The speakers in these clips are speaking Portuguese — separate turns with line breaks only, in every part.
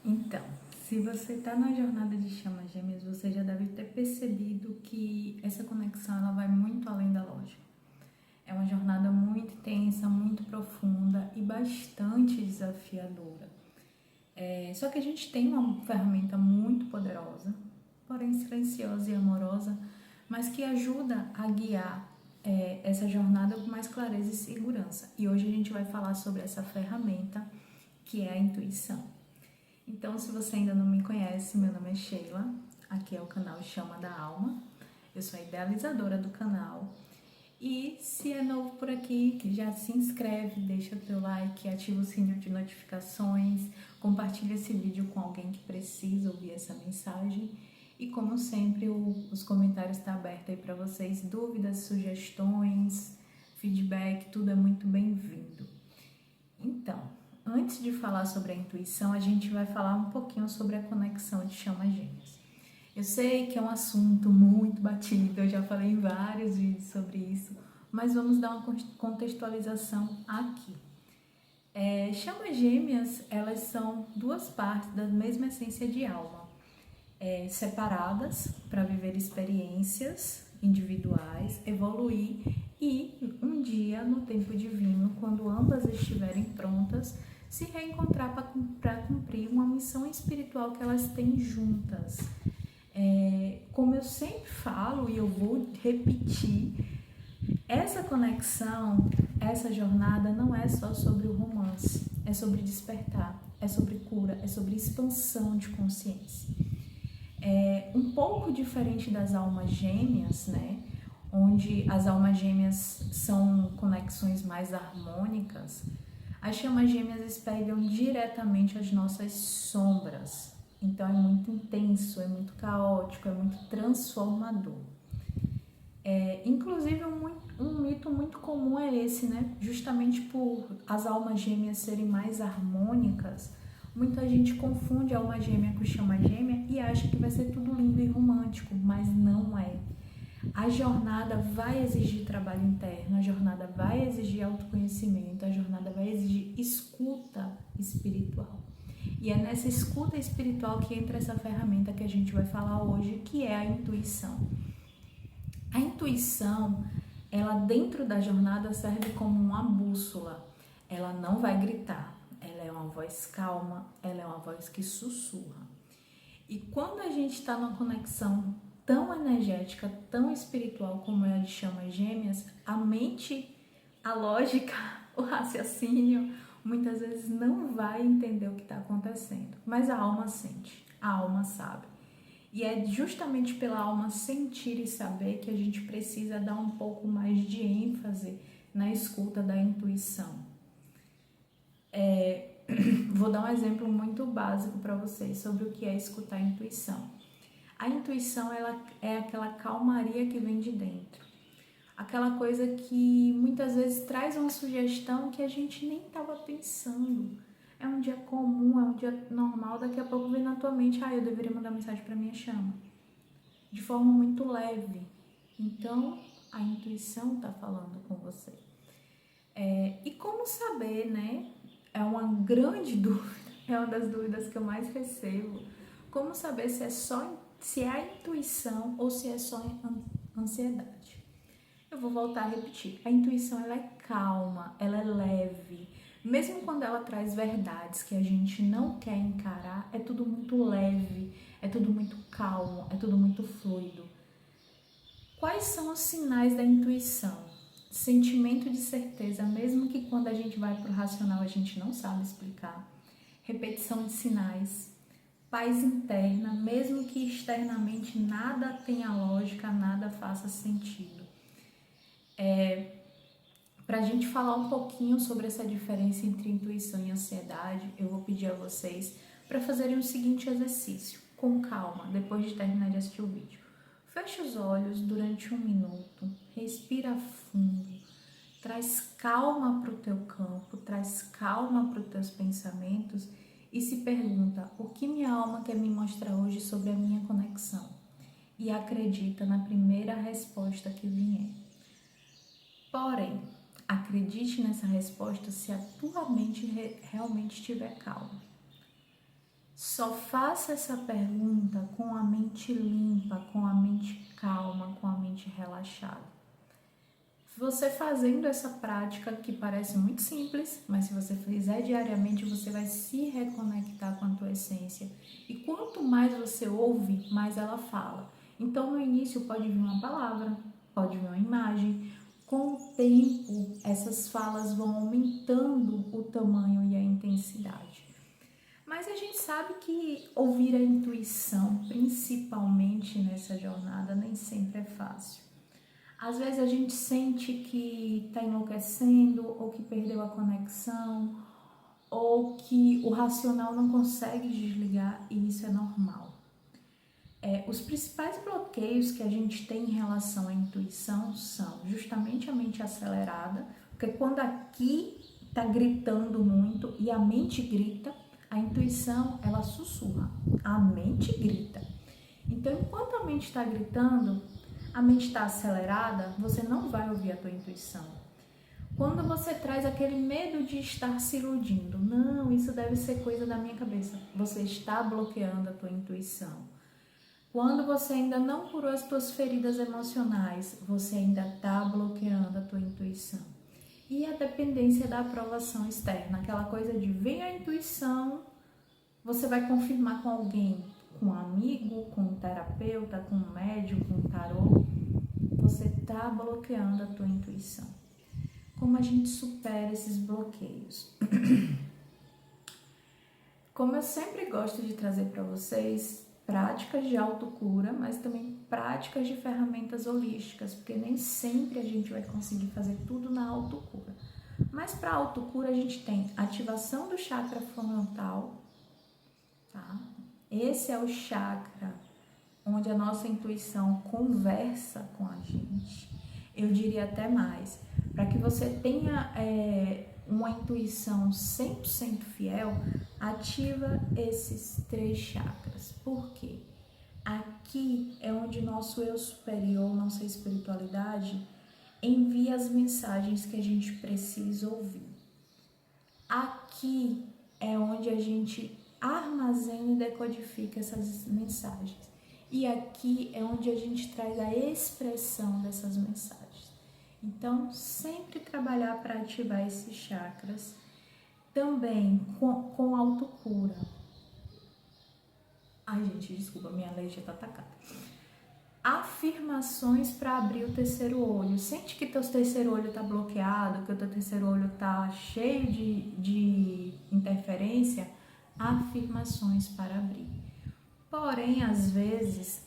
Então, se você está na jornada de chamas gêmeas, você já deve ter percebido que essa conexão ela vai muito além da lógica. É uma jornada muito intensa, muito profunda e bastante desafiadora. Só que a gente tem uma ferramenta muito poderosa, porém silenciosa e amorosa, mas que ajuda a guiar essa jornada com mais clareza e segurança. E hoje a gente vai falar sobre essa ferramenta que é a intuição. Então, se você ainda não me conhece, meu nome é Sheila, aqui é o canal Chama da Alma, eu sou a idealizadora do canal. E se é novo por aqui, já se inscreve, deixa o teu like, ativa o sininho de notificações, compartilha esse vídeo com alguém que precisa ouvir essa mensagem. E como sempre, os comentários estão abertos aí para vocês, dúvidas, sugestões, feedback, tudo é muito bem-vindo. Então, antes de falar sobre a intuição, a gente vai falar um pouquinho sobre a conexão de chamas gêmeas. Eu sei que é um assunto muito batido, eu já falei em vários vídeos sobre isso, mas vamos dar uma contextualização aqui. Chamas gêmeas, elas são duas partes da mesma essência de alma, separadas para viver experiências individuais, evoluir e um dia, no tempo divino, quando ambas estiverem prontas, se reencontrar para cumprir uma missão espiritual que elas têm juntas. Como eu sempre falo e eu vou repetir, essa conexão, essa jornada não é só sobre o romance, é sobre despertar, é sobre cura, é sobre expansão de consciência. Um pouco diferente das almas gêmeas, né? Onde as almas gêmeas são conexões mais harmônicas, as chamas gêmeas espelham diretamente as nossas sombras. Então é muito intenso, é muito caótico, é muito transformador. Inclusive um mito muito comum é esse, né? Justamente por as almas gêmeas serem mais harmônicas, muita gente confunde a alma gêmea com chama gêmea e acha que vai ser tudo lindo e romântico, mas não é. A jornada vai exigir trabalho interno, a jornada vai exigir autoconhecimento, a jornada vai exigir escuta espiritual. E é nessa escuta espiritual que entra essa ferramenta que a gente vai falar hoje, que é a intuição. A intuição, ela dentro da jornada serve como uma bússola. Ela não vai gritar, ela é uma voz calma, ela é uma voz que sussurra. E quando a gente está numa conexão tão energética, tão espiritual como é a de chamas gêmeas, a mente, a lógica, o raciocínio, muitas vezes não vai entender o que está acontecendo, mas a alma sente, a alma sabe. E é justamente pela alma sentir e saber que a gente precisa dar um pouco mais de ênfase na escuta da intuição. Vou dar um exemplo muito básico para vocês sobre o que é escutar a intuição. A intuição ela é aquela calmaria que vem de dentro. Aquela coisa que muitas vezes traz uma sugestão que a gente nem estava pensando. É um dia comum, é um dia normal, daqui a pouco vem na tua mente, eu deveria mandar mensagem para minha chama. De forma muito leve. Então, a intuição está falando com você. E como saber, né? É uma grande dúvida, é uma das dúvidas que eu mais recebo. Como saber se é a intuição ou se é só ansiedade? Eu vou voltar a repetir. A intuição ela é calma, ela é leve. Mesmo quando ela traz verdades que a gente não quer encarar, é tudo muito leve, é tudo muito calmo, é tudo muito fluido. Quais são os sinais da intuição? Sentimento de certeza, mesmo que quando a gente vai para o racional a gente não sabe explicar. Repetição de sinais. Paz interna, mesmo que externamente nada tenha lógica, nada faça sentido. Para a gente falar um pouquinho sobre essa diferença entre intuição e ansiedade, eu vou pedir a vocês para fazerem o seguinte exercício, com calma, depois de terminar de assistir o vídeo. Feche os olhos durante 1 minuto, respira fundo, traz calma para o teu campo, traz calma para os teus pensamentos e se pergunta o que minha alma quer me mostrar hoje sobre a minha conexão. E acredita na primeira resposta que vier. Porém, acredite nessa resposta se a tua mente realmente estiver calma. Só faça essa pergunta com a mente limpa, com a mente calma, com a mente relaxada. Você fazendo essa prática, que parece muito simples, mas se você fizer diariamente, você vai se reconectar com a tua essência. E quanto mais você ouve, mais ela fala. Então, no início pode vir uma palavra, pode vir uma imagem. Com o tempo, essas falas vão aumentando o tamanho e a intensidade. Mas a gente sabe que ouvir a intuição, principalmente nessa jornada, nem sempre é fácil. Às vezes a gente sente que está enlouquecendo, ou que perdeu a conexão, ou que o racional não consegue desligar, e isso é normal. Os principais bloqueios que a gente tem em relação à intuição são justamente a mente acelerada, porque quando aqui está gritando muito e a mente grita, a intuição ela sussurra, a mente grita. Então, enquanto a mente está gritando, a mente está acelerada, você não vai ouvir a tua intuição. Quando você traz aquele medo de estar se iludindo, não, isso deve ser coisa da minha cabeça, você está bloqueando a tua intuição. Quando você ainda não curou as tuas feridas emocionais, você ainda está bloqueando a tua intuição. E a dependência da aprovação externa, aquela coisa de vem a intuição, você vai confirmar com alguém, com um amigo, com um terapeuta, com um médium, com um tarô, você está bloqueando a tua intuição. Como a gente supera esses bloqueios? Como eu sempre gosto de trazer para vocês práticas de autocura, mas também práticas de ferramentas holísticas, porque nem sempre a gente vai conseguir fazer tudo na autocura. Mas para a autocura a gente tem ativação do chakra frontal, tá? Esse é o chakra onde a nossa intuição conversa com a gente. Eu diria até mais, para que você tenha uma intuição 100% fiel, ativa esses 3 chakras. Por quê? Aqui é onde nosso eu superior, nossa espiritualidade, envia as mensagens que a gente precisa ouvir. Aqui é onde a gente armazena e decodifica essas mensagens. E aqui é onde a gente traz a expressão dessas mensagens. Então, sempre trabalhar para ativar esses chakras. Também com autocura. Ai, gente, desculpa, minha alergia tá atacada. Afirmações para abrir o terceiro olho. Sente que teu terceiro olho tá bloqueado, que o teu terceiro olho tá cheio de interferência. Afirmações para abrir. Porém, às vezes,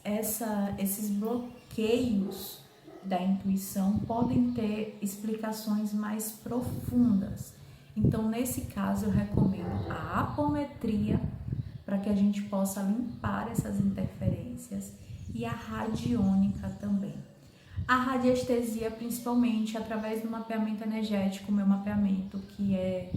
esses bloqueios da intuição podem ter explicações mais profundas. Então, nesse caso, eu recomendo a apometria para que a gente possa limpar essas interferências e a radiônica também. A radiestesia, principalmente através do mapeamento energético, meu mapeamento, que é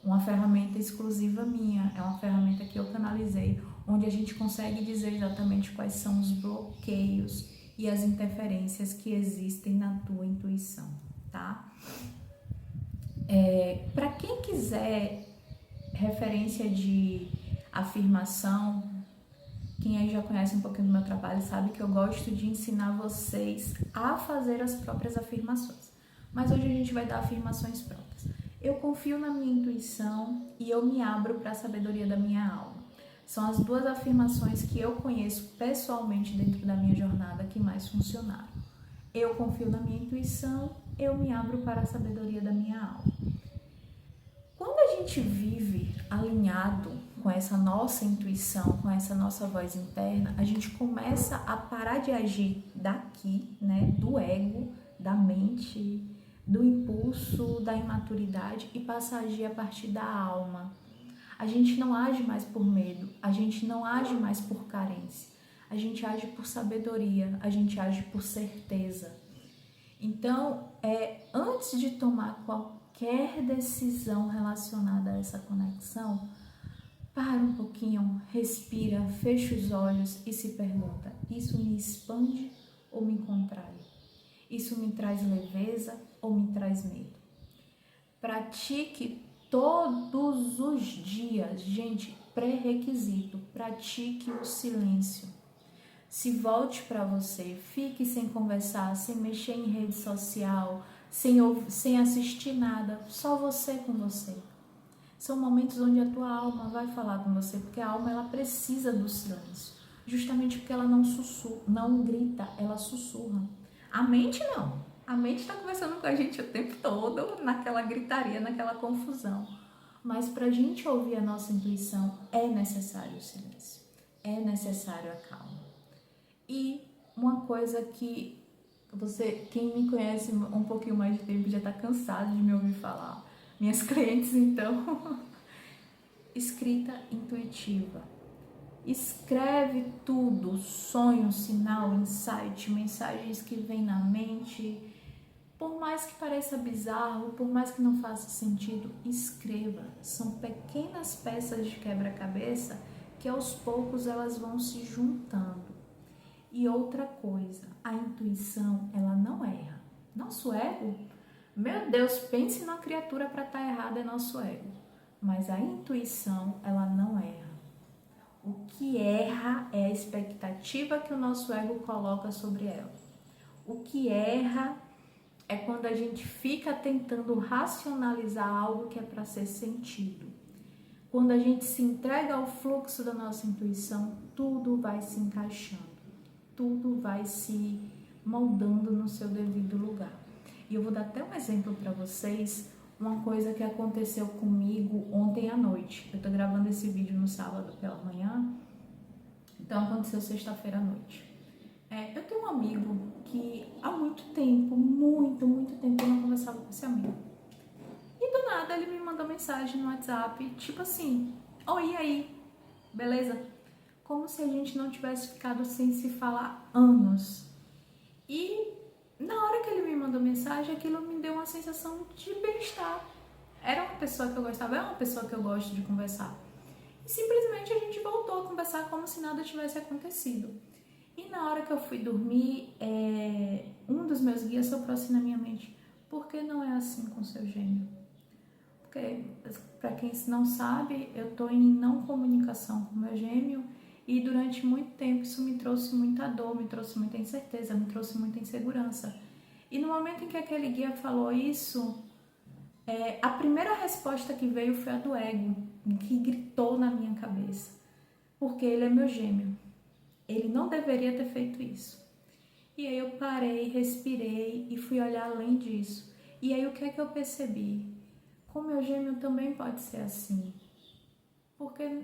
uma ferramenta exclusiva minha, é uma ferramenta que eu canalizei, onde a gente consegue dizer exatamente quais são os bloqueios e as interferências que existem na tua intuição, tá? Para quem quiser referência de afirmação, quem aí já conhece um pouquinho do meu trabalho sabe que eu gosto de ensinar vocês a fazer as próprias afirmações. Mas hoje a gente vai dar afirmações próprias. Eu confio na minha intuição e eu me abro para a sabedoria da minha alma. São as 2 afirmações que eu conheço pessoalmente dentro da minha jornada que mais funcionaram. Eu confio na minha intuição, eu me abro para a sabedoria da minha alma. Quando a gente vive alinhado com essa nossa intuição, com essa nossa voz interna, a gente começa a parar de agir daqui, né, do ego, da mente, do impulso, da imaturidade e passa a agir a partir da alma. A gente não age mais por medo, a gente não age mais por carência, a gente age por sabedoria, a gente age por certeza. Então, antes de tomar qualquer decisão relacionada a essa conexão, para um pouquinho, respira, fecha os olhos e se pergunta: isso me expande ou me contrai? Isso me traz leveza ou me traz medo? Pratique todos os dias. Gente, pré-requisito, pratique o silêncio. Se volte para você, fique sem conversar, sem mexer em rede social, sem assistir nada, só você com você. São momentos onde a tua alma vai falar com você, porque a alma ela precisa do silêncio, justamente porque ela não sussurra, não grita, ela sussurra. A mente não. A mente está conversando com a gente o tempo todo, naquela gritaria, naquela confusão. Mas para a gente ouvir a nossa intuição, é necessário o silêncio, é necessário a calma. E uma coisa que quem me conhece um pouquinho mais de tempo já está cansado de me ouvir falar. Minhas clientes, então, escrita intuitiva. Escreve tudo, sonho, sinal, insight, mensagens que vêm na mente. Por mais que pareça bizarro, por mais que não faça sentido, escreva. São pequenas peças de quebra-cabeça que aos poucos elas vão se juntando. E outra coisa, a intuição, ela não erra. Nosso ego, meu Deus, pense numa criatura para estar errada, é nosso ego. Mas a intuição, ela não erra. O que erra é a expectativa que o nosso ego coloca sobre ela. O que erra é quando a gente fica tentando racionalizar algo que é para ser sentido. Quando a gente se entrega ao fluxo da nossa intuição, tudo vai se encaixando, tudo vai se moldando no seu devido lugar. E eu vou dar até um exemplo para vocês, uma coisa que aconteceu comigo ontem à noite. Eu tô gravando esse vídeo no sábado pela manhã, então aconteceu sexta-feira à noite. Eu tenho um amigo que há muito tempo, muito tempo eu não conversava com esse amigo. E do nada ele me mandou mensagem no WhatsApp, tipo assim, oi, e aí, beleza? Como se a gente não tivesse ficado sem se falar anos. E na hora que ele me mandou mensagem, aquilo me deu uma sensação de bem-estar. Era uma pessoa que eu gostava, é uma pessoa que eu gosto de conversar. E simplesmente a gente voltou a conversar como se nada tivesse acontecido. E na hora que eu fui dormir, um dos meus guias soprou assim na minha mente: por que não é assim com seu gêmeo? Porque, para quem não sabe, eu estou em não comunicação com meu gêmeo e durante muito tempo isso me trouxe muita dor, me trouxe muita incerteza, me trouxe muita insegurança. E no momento em que aquele guia falou isso, a primeira resposta que veio foi a do ego, que gritou na minha cabeça. Porque ele é meu gêmeo. Ele não deveria ter feito isso. E aí eu parei, respirei e fui olhar além disso. E aí o que é que eu percebi? Com meu gêmeo também pode ser assim. Porque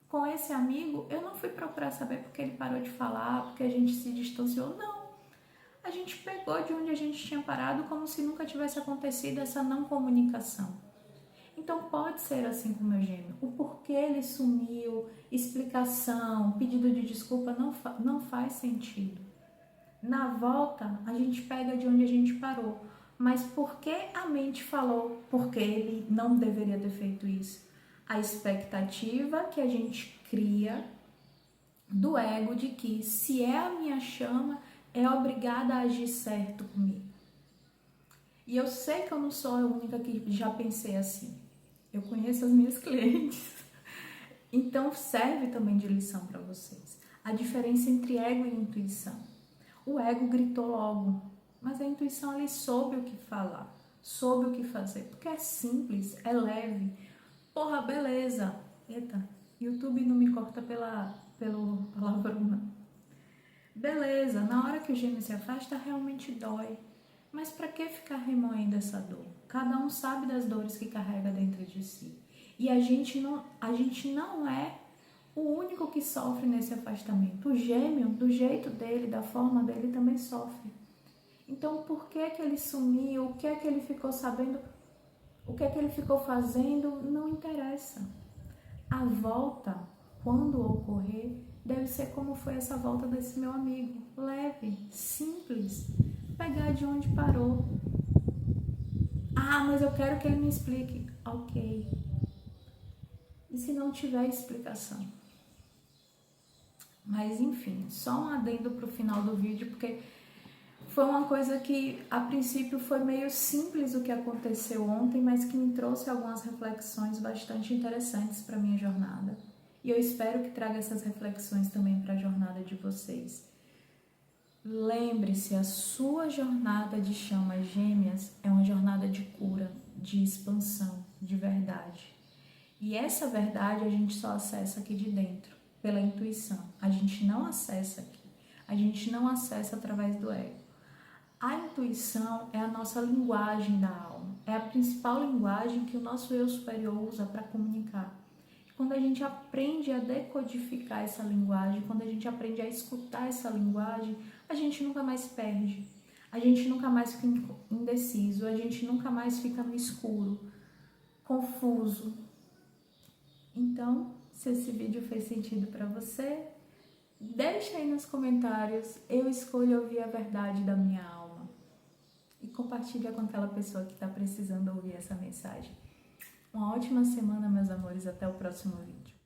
com esse amigo eu não fui procurar saber porque ele parou de falar, porque a gente se distanciou. Não. A gente pegou de onde a gente tinha parado como se nunca tivesse acontecido essa não comunicação. Então pode ser assim com o meu gêmeo. O porquê ele sumiu, explicação, pedido de desculpa não faz sentido. Na volta a gente pega de onde a gente parou. Mas por que a mente falou porque ele não deveria ter feito isso? A expectativa que a gente cria do ego de que se é a minha chama, é obrigada a agir certo comigo. E eu sei que eu não sou a única que já pensei assim. Eu conheço as minhas clientes. Então serve também de lição para vocês. A diferença entre ego e intuição. O ego gritou logo, mas a intuição ali soube o que falar, soube o que fazer, porque é simples, é leve. Porra, beleza. Eita, YouTube não me corta pelo palavrão, não. Beleza, na hora que o gêmeo se afasta, realmente dói. Mas para que ficar remoendo essa dor? Cada um sabe das dores que carrega dentro de si. E a gente não é o único que sofre nesse afastamento. O gêmeo, do jeito dele, da forma dele, também sofre. Então, por que ele sumiu? O que é que ele ficou sabendo? O que é que ele ficou fazendo? Não interessa. A volta, quando ocorrer, deve ser como foi essa volta desse meu amigo. Leve, simples. Pegar de onde parou. Ah, mas eu quero que ele me explique. Ok. E se não tiver explicação? Mas enfim, só um adendo para o final do vídeo, porque Foi uma coisa que, a princípio, foi meio simples o que aconteceu ontem, mas que me trouxe algumas reflexões bastante interessantes para a minha jornada. E eu espero que traga essas reflexões também para a jornada de vocês. Lembre-se, a sua jornada de chamas gêmeas é uma jornada de cura, de expansão, de verdade. E essa verdade a gente só acessa aqui de dentro, pela intuição. A gente não acessa aqui. A gente não acessa através do ego. A intuição é a nossa linguagem da alma, é a principal linguagem que o nosso eu superior usa para comunicar. Quando a gente aprende a decodificar essa linguagem, quando a gente aprende a escutar essa linguagem, a gente nunca mais perde, a gente nunca mais fica indeciso, a gente nunca mais fica no escuro, confuso. Então, se esse vídeo fez sentido para você, deixa aí nos comentários, eu escolho ouvir a verdade da minha alma. E compartilha com aquela pessoa que está precisando ouvir essa mensagem. Uma ótima semana, meus amores. Até o próximo vídeo.